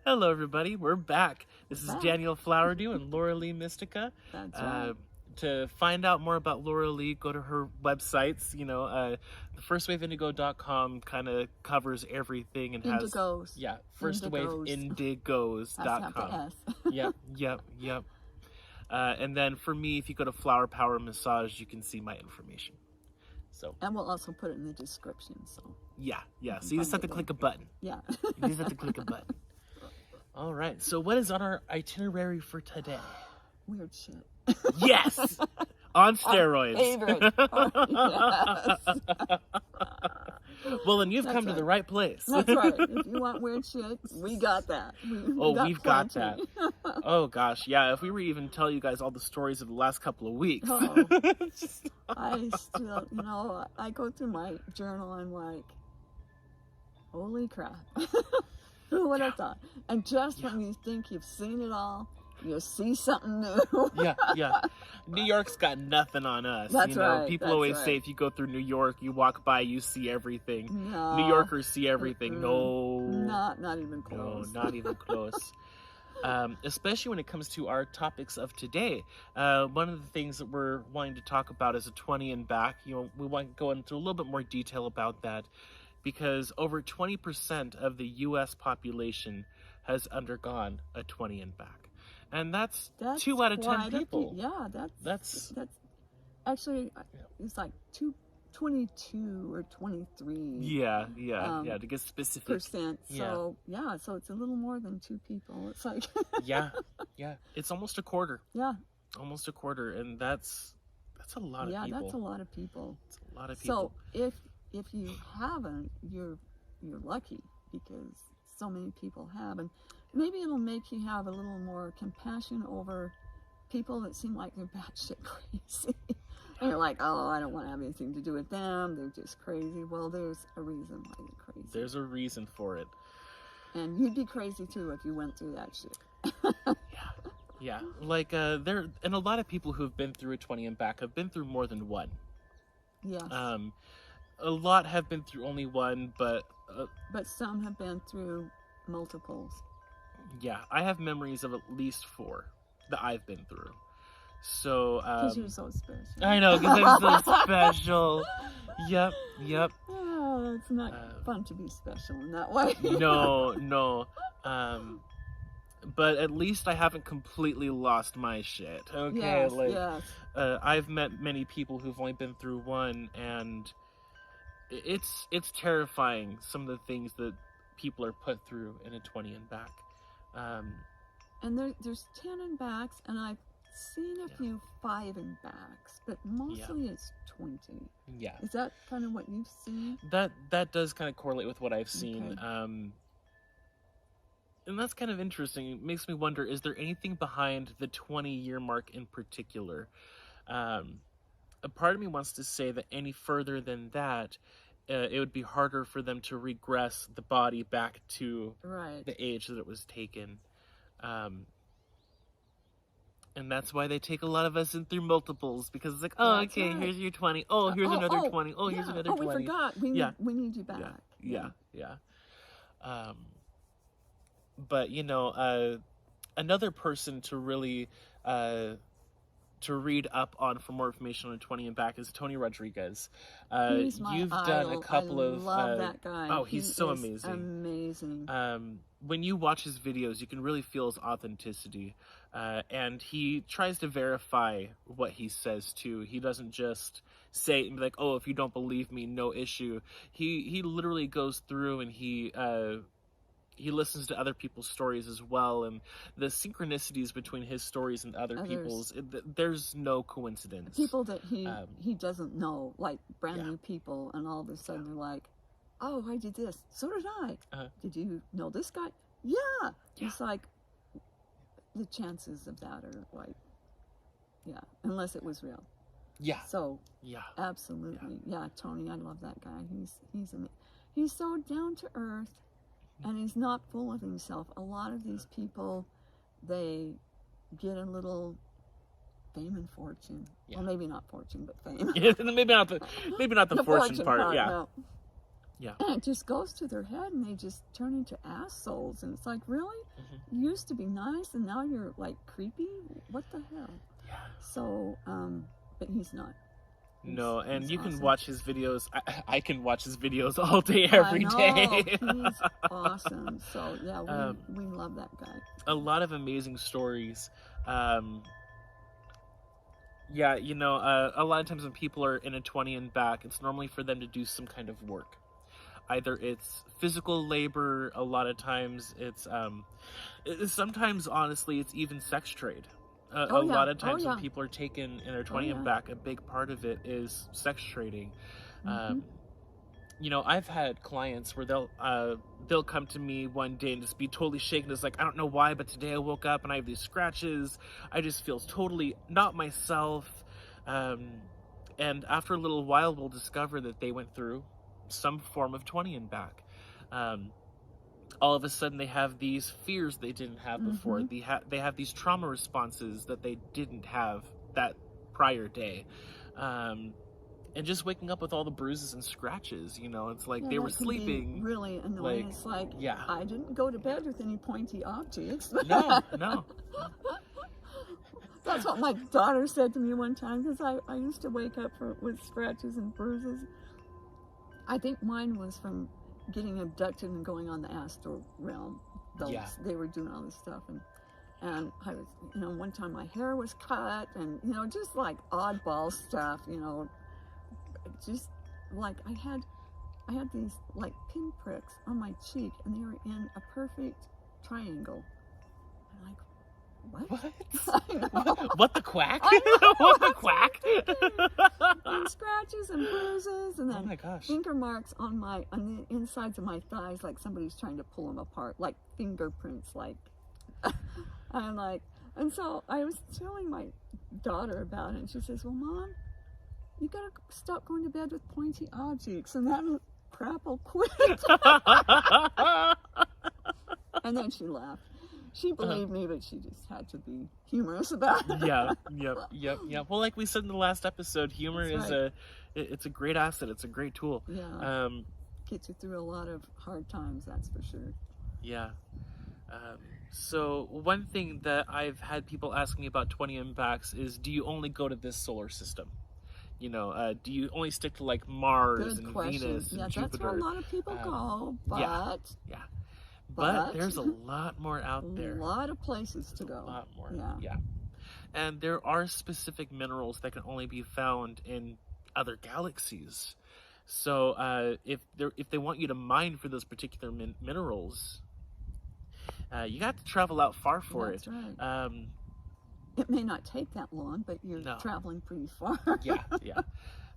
Hello, everybody. We're back. This is Daniel Flowerdew and Laura Lee Mistycah. That's right. To find out more about Laura Lee, go to her websites. Firstwaveindigo.com kind of covers everything and has Indigos. firstwaveindigos.com. Yep. Yep. And then for me, if you go to Flower Power Massage, you can see my information. So. And we'll also put it in the description. So. Yeah. So you just have to click a button. Yeah. You just have to click a button. All right. So what is on our itinerary for today? Weird shit. Yes. On steroids. Favorite. Yes. Well, then you've come to the right place. That's right. If you want weird shit, we got that. We've got that. Oh, gosh. Yeah, if we were to even tell you guys all the stories of the last couple of weeks. Oh, I still, I go through my journal and like, holy crap. Who would have thought? And just when you think you've seen it all, you see something new. Yeah. New York's got nothing on us. That's right. People always say if you go through New York, you walk by, you see everything. No. New Yorkers see everything. No. Not even close. No, not even close. Especially when it comes to our topics of today. One of the things that we're wanting to talk about is a 20 and back. We want to go into a little bit more detail about that because over 20% of the U.S. population has undergone a 20 and back. And that's 2 out of 10 people. That's actually, it's like 22 or 23. Yeah, to get specific. %. So, so it's a little more than 2 people. It's like... yeah. It's almost a quarter. Yeah. Almost a quarter, and that's a lot of people. Yeah, that's a lot of people. It's a lot of people. So, if you haven't, you're lucky because so many people have. And maybe it'll make you have a little more compassion over people that seem like they're batshit crazy. And you're like, oh, I don't want to have anything to do with them. They're just crazy. Well, there's a reason why they're crazy. There's a reason for it. And you'd be crazy too if you went through that shit. Yeah. Like, and a lot of people who've been through a 20 and back have been through more than one. Yes. A lot have been through only one, but some have been through multiples. Yeah, I have memories of at least 4 that I've been through. So, because you're so special. I know, because I'm so special. Yep. Oh, it's not fun to be special in that way. No. But at least I haven't completely lost my shit. Okay, yes. I've met many people who've only been through one, and it's terrifying, some of the things that people are put through in a 20 and back. And there's 10 and backs, and I've seen a few 5 and backs, but mostly it's 20. Yeah. Is that kind of what you've seen? That does kind of correlate with what I've seen. Okay. And that's kind of interesting. It makes me wonder, is there anything behind the 20-year mark in particular? A part of me wants to say that any further than that, it would be harder for them to regress the body back to the age that it was taken. And that's why they take a lot of us in through multiples, because it's like, here's your 20. Oh, here's another 20. Oh, here's another 20. We forgot. We need you back. Yeah. But, another person to really to read up on for more information on 20 and back is Tony Rodrigues. He's my You've idol. done a couple I of love that guy. Oh, he's so amazing. Amazing. When you watch his videos, you can really feel his authenticity. And he tries to verify what he says too. He doesn't just say and be like, "Oh, if you don't believe me, no issue." He literally goes through and he listens to other people's stories as well, and the synchronicities between his stories and other people's, there's no coincidence. People that he doesn't know, like brand new people, and all of a sudden they're like, "Oh, I did this. So did I. Did you know this guy?" Yeah. It's like the chances of that are like, unless it was real. Yeah. So absolutely, Tony, I love that guy. He's so down to earth. And he's not full of himself. A lot of these people, they get a little fame and fortune. Well, maybe not fortune, but fame. maybe not the fortune part. Yeah. No. Yeah. And it just goes to their head, and they just turn into assholes. And it's like, really? You used to be nice, and now you're like creepy? What the hell? Yeah. So, but he's not. No, and he's you can awesome. watch his videos. I can watch his videos all day, every day. He's awesome. So yeah, we love that guy. A lot of amazing stories. Yeah, you know, a lot of times when people are in a 20 and back, it's normally for them to do some kind of work. Either it's physical labor, a lot of times it's sometimes, honestly, it's even sex trade. A lot of times when people are taken in their 20 and back, a big part of it is sex trading. You know, I've had clients where they'll come to me one day and just be totally shaken. It's like, I don't know why, but today I woke up and I have these scratches. I just feel totally not myself. And after a little while, we'll discover that they went through some form of 20 and back. All of a sudden, they have these fears they didn't have before. They have these trauma responses that they didn't have that prior day. And just waking up with all the bruises and scratches, you know, it's like they were sleeping. Really annoying. It's like, I didn't go to bed with any pointy objects. No. That's what my daughter said to me one time, because I used to wake up with scratches and bruises. I think mine was from getting abducted and going on the astral realm. They were doing all this stuff, and I was, you know, one time my hair was cut, and, you know, just like oddball stuff, you know, just like I had these like pinpricks on my cheek, and they were in a perfect triangle. I'm like, what? What the quack? What the quack? And scratches and bruises, and then oh my gosh, finger marks on the insides of my thighs, like somebody's trying to pull them apart, like fingerprints, like. I'm like, and so I was telling my daughter about it, and she says, "Well, Mom, you gotta stop going to bed with pointy objects, and that crap will quit." And then she laughed. She believed me, but she just had to be humorous about it. Yep. Well, like we said in the last episode, humor it's a great asset. It's a great tool. Yeah. Gets you through a lot of hard times, that's for sure. Yeah. So one thing that I've had people ask me about 20 and backs is, do you only go to this solar system? You know, do you only stick to like Mars and Venus and Jupiter? That's where a lot of people go, but... But there's a lot more out there. A lot of places to go. A lot more. Yeah. And there are specific minerals that can only be found in other galaxies. So if they want you to mine for those particular minerals, you got to travel out far for it. Right. It may not take that long, but you're traveling pretty far. Yeah.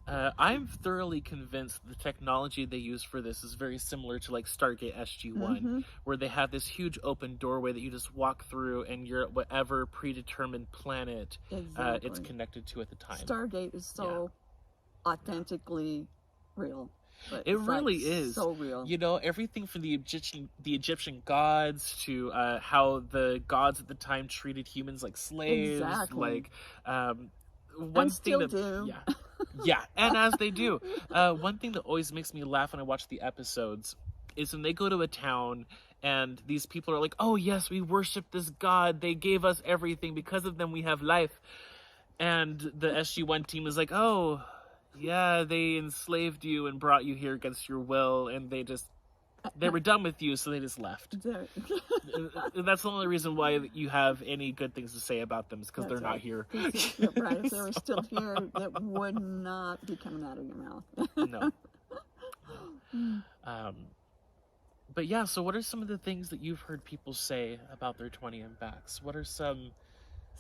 I'm thoroughly convinced the technology they use for this is very similar to like Stargate SG-1, where they have this huge open doorway that you just walk through, and you're at whatever predetermined planet it's connected to at the time. Stargate is so authentically real. It really is so real. You know, everything from the Egyptian gods to how the gods at the time treated humans like slaves. Exactly. Like one thing that do. Yeah, and as they do. One thing that always makes me laugh when I watch the episodes is when they go to a town and these people are like, "Oh yes, we worship this god. They gave us everything. Because of them, we have life." And the SG-1 team is like, "Oh, yeah, they enslaved you and brought you here against your will, and they were done with you, so they just left." That's the only reason why you have any good things to say about them, is because they're not here. Right, if they were still here, that would not be coming out of your mouth. No. But yeah, so what are some of the things that you've heard people say about their 20 and backs? What are some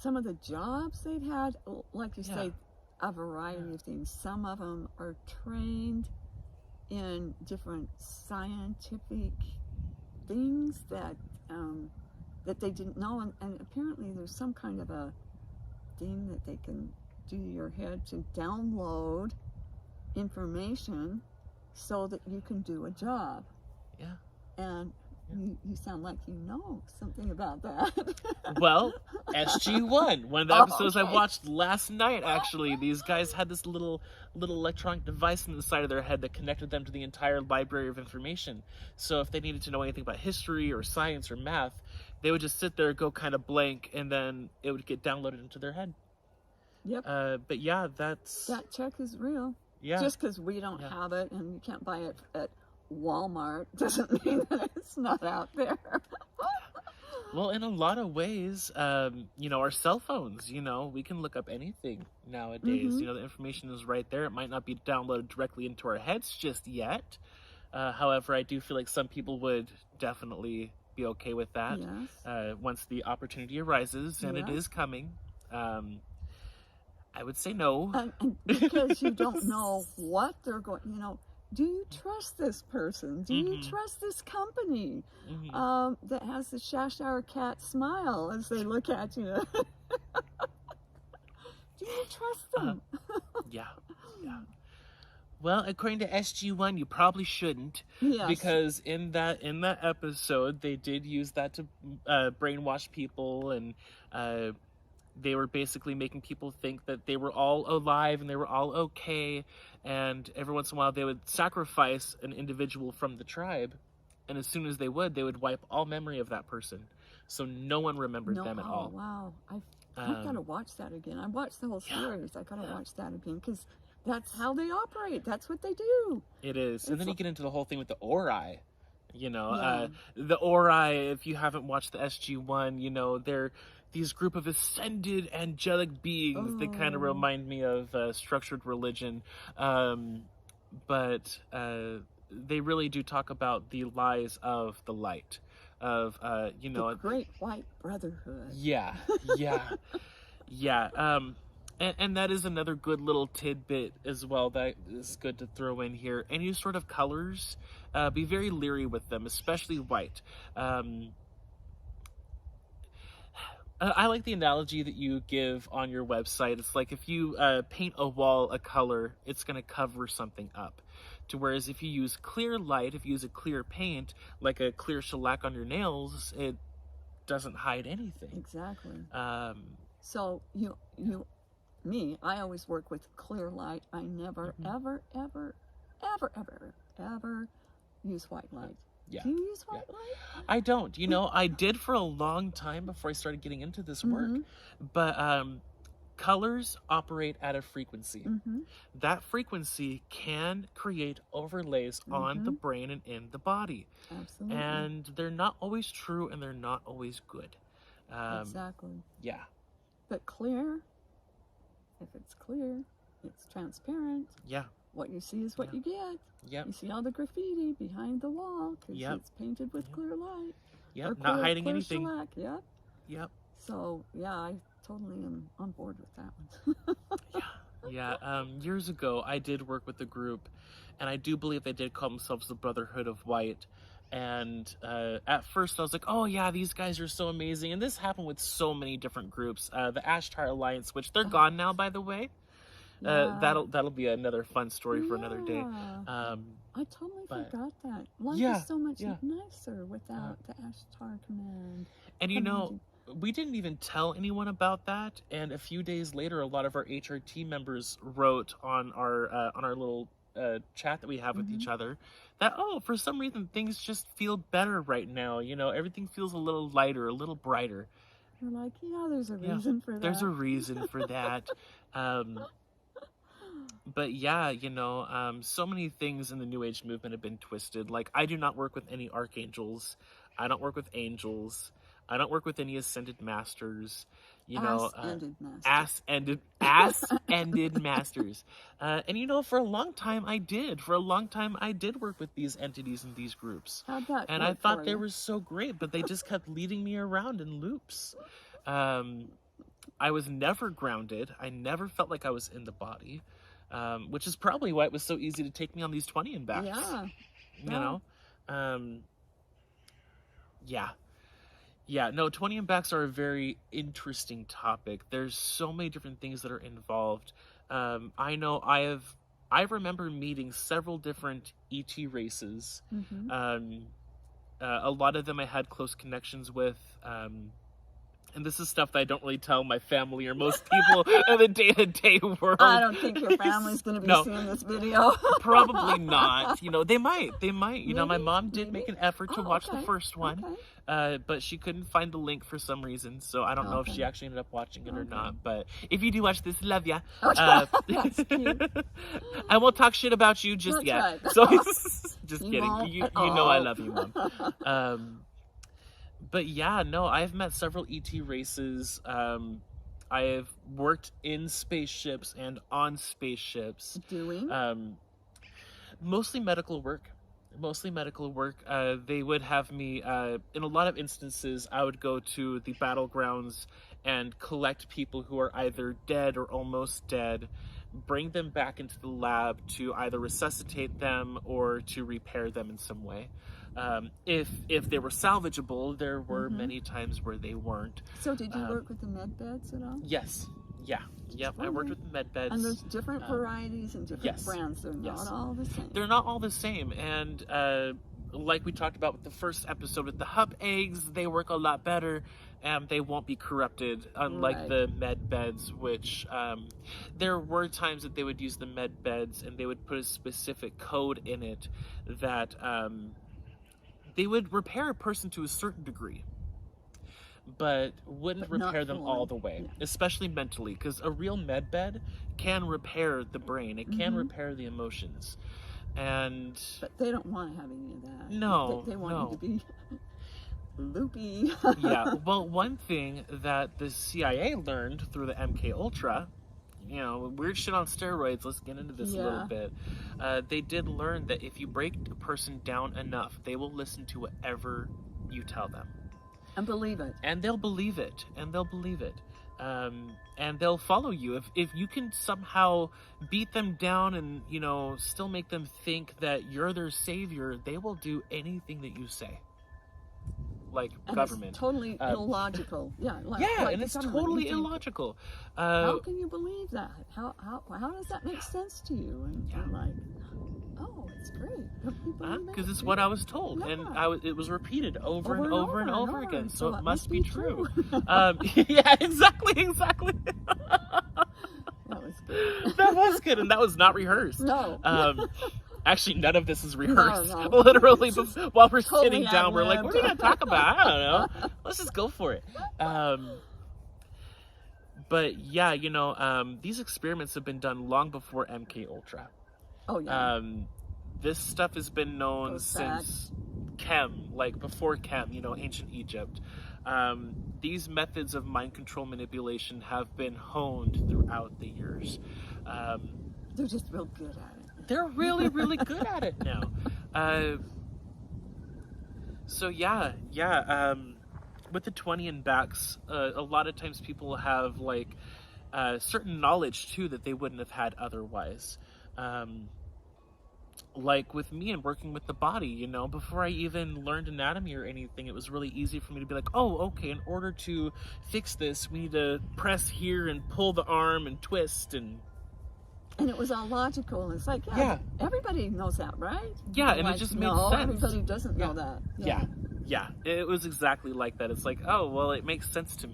of the jobs they've had? Like you say, a variety of things. Some of them are trained in different scientific things that they didn't know, and apparently there's some kind of a thing that they can do to your head to download information so that you can do a job. Yeah. And You sound like you know something about that. Well, SG-1, one of the Oh, episodes I okay. watched last night, actually. These guys had this little electronic device in the side of their head that connected them to the entire library of information. So if they needed to know anything about history or science or math, they would just sit there, go kind of blank, and then it would get downloaded into their head. Yep. But yeah, that's... That check is real. Yeah. Just because we don't have it and you can't buy it at Walmart doesn't mean that it's not out there. Well, in a lot of ways, our cell phones, we can look up anything nowadays. Mm-hmm. The information is right there. It might not be downloaded directly into our heads just yet. However, I do feel like some people would definitely be okay with that once the opportunity arises, and it is coming. I would say no. And because you don't know what they're going, do you trust this person? Do you trust this company that has the Ashtar cat smile as they look at you? Do you trust them? Yeah. Well, according to SG-1, you probably shouldn't, because in that episode, they did use that to brainwash people, and they were basically making people think that they were all alive and they were all okay, and every once in a while they would sacrifice an individual from the tribe, and as soon as they would wipe all memory of that person, so no one remembered them at all. Wow, I've got to watch that again. I watched the whole series. I got to watch that again because that's how they operate. That's what they do. It is. And then you get into the whole thing with the Ori. The Ori, if you haven't watched the SG-1, they're these group of ascended angelic beings that kind of remind me of structured religion. But they really do talk about the lies of the light. Of, the Great White Brotherhood. Yeah. And that is another good little tidbit as well that is good to throw in here. Any sort of colors, be very leery with them, especially white. I like the analogy that you give on your website. It's like if you paint a wall a color, it's going to cover something up. Whereas if you use clear light, if you use a clear paint, like a clear shellac on your nails, it doesn't hide anything. Exactly. So I always work with clear light. I never, ever, ever, ever, ever, ever use white light. Yeah. Do you use white light? I don't. I did for a long time before I started getting into this work. But colors operate at a frequency. That frequency can create overlays on the brain and in the body. Absolutely. And they're not always true and they're not always good. Exactly. Yeah. But clear, if it's clear, it's transparent. Yeah. What you see is what you get. Yep. You see all the graffiti behind the wall because it's painted with clear light. Yep. Not hiding clear anything. Shellac. Yep. So I totally am on board with that one. Yeah. Years ago, I did work with a group, and I do believe they did call themselves the Brotherhood of White. And at first, I was like, "Oh yeah, these guys are so amazing." And this happened with so many different groups. The Ashtar Alliance, which they're gone now, by the way. That'll be another fun story for another day. I totally forgot that. Life is so much nicer without the Ashtar command. And we didn't even tell anyone about that. And a few days later, a lot of our HRT members wrote on our little chat that we have with each other that, for some reason things just feel better right now. Everything feels a little lighter, a little brighter. You're like, there's a reason for that. There's a reason for that. But yeah, so many things in the New Age movement have been twisted. Like, I do not work with any archangels. I don't work with angels. I don't work with any ascended masters. Ass-ended masters. And for a long time I did. For a long time I did work with these entities and these groups. How'd that and I thought they were so great, but they just kept leading me around in loops. I was never grounded. I never felt like I was in the body. Which is probably why it was so easy to take me on these 20 and backs. No, 20 and backs are a very interesting topic. There's so many different things that are involved. I remember meeting several different ET races. A lot of them I had close connections with. And this is stuff that I don't really tell my family or most people in the day-to-day world. I don't think your family's going to be No. seeing this video. Probably not. They might. You know, my Maybe, mom did make an effort to Oh, watch the okay, first one, but she couldn't find the link for some reason, so I don't know if she Okay. actually ended up watching it or Okay. not. But if you do watch this, love ya. That's cute. I won't talk shit about you just That's yet. right. So just You kidding. won't You at know I all. love you, Mom. But yeah, no, I've met several ET races. I have worked in spaceships and on spaceships. Doing? Mostly medical work. They would have me, in a lot of instances, I would go to the battlegrounds and collect people who are either dead or almost dead, bring them back into the lab to either resuscitate them or to repair them in some way. If they were salvageable, there were many times where they weren't. So did you work with the med beds at all? Yes. Yeah. Yep. I worked with the med beds. And there's different varieties and different yes. brands. They're Yes. not all the same. They're not all the same. And like we talked about with the first episode with the hub eggs, they work a lot better and they won't be corrupted, unlike Right. the med beds, which there were times that they would use the med beds and they would put a specific code in it that they would repair a person to a certain degree, but wouldn't But not repair them fully. all the way, especially mentally, because a real med bed can repair the brain. It can repair the emotions. And But they don't want to have any of that. No, They want no. you to be loopy. yeah, well, one thing that the CIA learned through the MK Ultra, weird shit on steroids, let's get into this a little bit. They did learn that if you break a person down enough, they will listen to whatever you tell them. And believe it. And they'll believe it. And they'll follow you. If you can somehow beat them down and, still make them think that you're their savior, they will do anything that you say. Like And government. It's totally illogical. Yeah. Like And the it's government. totally You think, illogical. how can you believe that? How does that make sense to you? And you're like, oh, it's great. Because it's what I was told, Yeah. and it was repeated over and over again. So it must be true. Yeah, exactly. That was good. That was good, and that was not rehearsed. No. Actually, none of this is rehearsed. No. Literally, while we're Totally sitting down, we're like, what are we going to talk about? I don't know. Let's just go for it. But yeah, these experiments have been done long before MK Ultra. Oh, yeah. This stuff has been known Goes back. since Chem, like before Chem, ancient Egypt. These methods of mind control manipulation have been honed throughout the years. They're just real good at it. They're really, really good at it now. So yeah. With the 20 and backs, a lot of times people have certain knowledge too that they wouldn't have had otherwise. Like with me and working with the body, before I even learned anatomy or anything, it was really easy for me to be like, oh, okay, in order to fix this, we need to press here and pull the arm and twist and it was all logical. It's like, everybody knows that, right? Yeah, and it just made no, sense. Everybody doesn't know that. Yeah, it was exactly like that. It's like, oh, well, it makes sense to me.